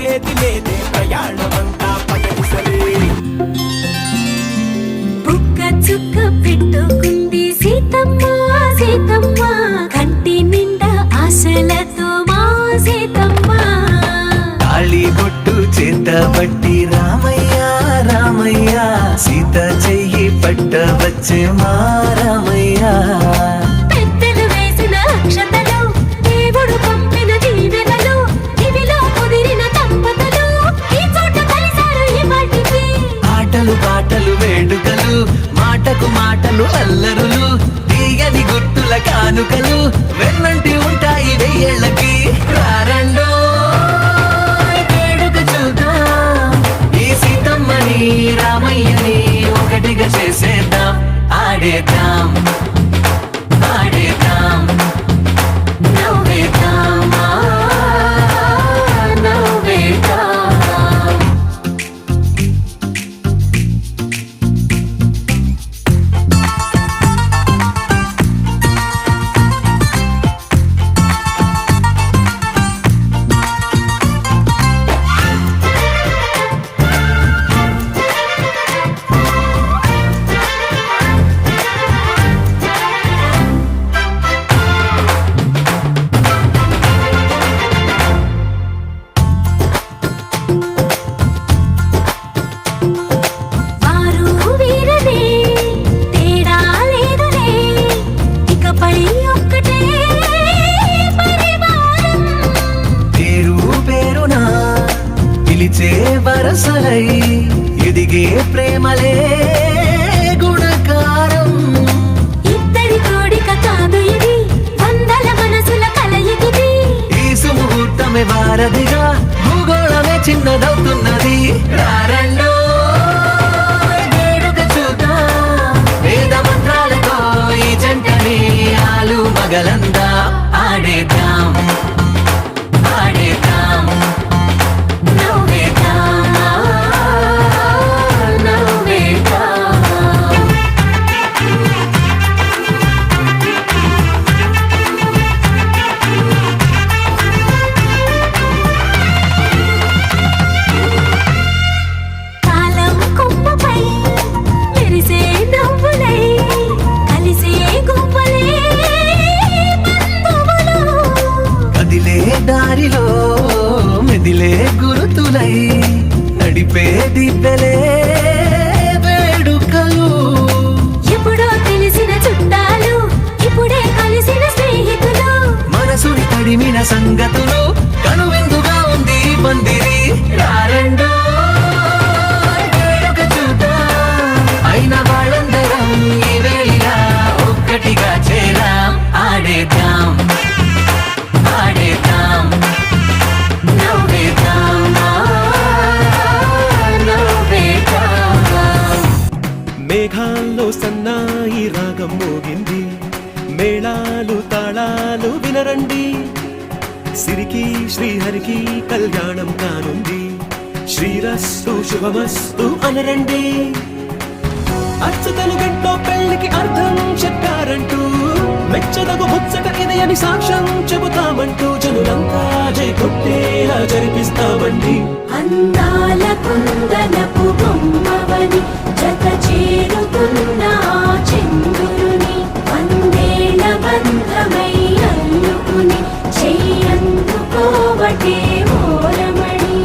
ఆగేది లేదే ప్రయాణమంతా పయనిసలే బుక్క చుక్క పెట్టుకుంది సీతమ్మ సీతమ్మ కంటి నిండా ఆశలతో మా సీతమ్మ తాళి బొట్టు చేతబట్టి రామయ్య రామయ్య సీత చెయ్యి పట్టవచ్చే మా రామయ్య పెద్దలు వేసిన అక్షతలు దేవుడు పంపిన దీవెనలు ఇవిలో కుదిరిన దంపతులు ఈ చోట కలిసారు ఈ వాటికి ఆటలు పాటలు వేడుకలు మాటకు మాటలు అల్లరులు తీయని గుర్తుల కానుకలు వెన్నంటి ఉంటాయి వెయ్యేళ్ళకి రారండో వేడుక చూద్దాం ఈ సీతమ్మని రామయ్యని ఒకటిగా చేసేద్దాం ఆడేద్దాం ఆడేద్దాం నవ్వేద్దాం నవ్వేద్దాం వారు వీరనే తేడా లేదులే ఇకపై ఒక్కటే పరివారం పేరు పేరునా పిలిచే వరసలై ఎదిగే ప్రేమలే గుణకారం ఇద్దరి కోడిక కాదు ఇది వందల మనసుల కలయికిది ఈ సుముహూర్తమే వారధిగా భూగోళమే చిన్నదవుతున్నది రారండో వేడుక చూద్దాం వేద మంత్రాలతో ఈ జంటని ఆలు మగలందా ఆడేద్దాం ఆడేద్దాం నవ్వేద్దాం నవ్వేద్దాం కాలం కొమ్మపై మెరిసే నవ్వులై కలిసే గువ్వలే బంధువులు కదిలే దారిలో మెదిలే గురుతులై నడిపే దివ్యలే వేడుకలు ఎప్పుడో తెలిసిన చుట్టాలు ఇప్పుడే కలిసిన స్నేహితులు మనసుని తడిమిన సంగతులు కనువిందుగా ఉంది ఈ పందిరి రారండో వేడుక చూద్దాం అయిన వాళ్ళందరం ఈ వేళ ఒక్కటిగా చేరాం ఆడేద్దాం ఆడేద్దాం నవ్వేద్దాం నవ్వేద్దాం మేఘాల్లో సన్నాయి రాగం మోగింది మేళాలు తాళాలు వినరండి సిరికి శ్రీహరికి కళ్యాణం కానుంది శ్రీరస్తు శుభమస్తు అనరండి అచ్చతలు గంటో పెళ్లికి అర్థం చెప్పారంటూ మెచ్చదగు ముచ్చట ఇది అని సాక్ష్యం చెబుతామంటూ జనులంతా జై కొట్టేలా జరిపిస్తామండి అందాల కుందనపు బొమ్మవని జత చేరుతున్న ఆ చంద్రుని వందేళ్ల బంధమై అల్లుకుని చెయ్యందుకోవటే ఓరమణి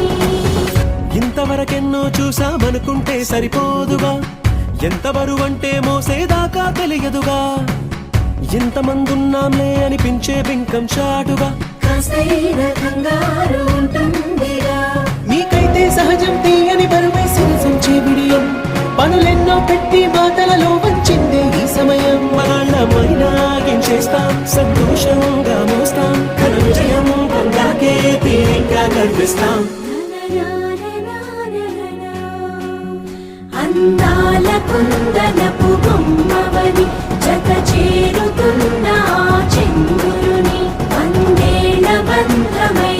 ఇంతవరకెన్నో చూసామనుకుంటే సరిపోదుగా ఎంత బరువంటే మోసేదాకా తెలియదుగా ఇంతమందున్నాంలే అనిపించే బింకం చాటుగా కాస్తైన కంగారు ఉంటుందిగా మీకైతే సహజం తీయని బరువేసిన సంచే బిడియం పనులెన్నో పెట్టి మాటలలో వచ్చిందే ఈ సమయం మనళ్ళమైనాగించేస్తాం సంతోషంగా మోస్తాం ఘన విజయం పొందాకే తీరిగ్గా కనిపిస్తాం అందాల కుందనపు బొమ్మవని జత చేరుతున్న ఆ చంద్రుని వందేళ్ల బంధమై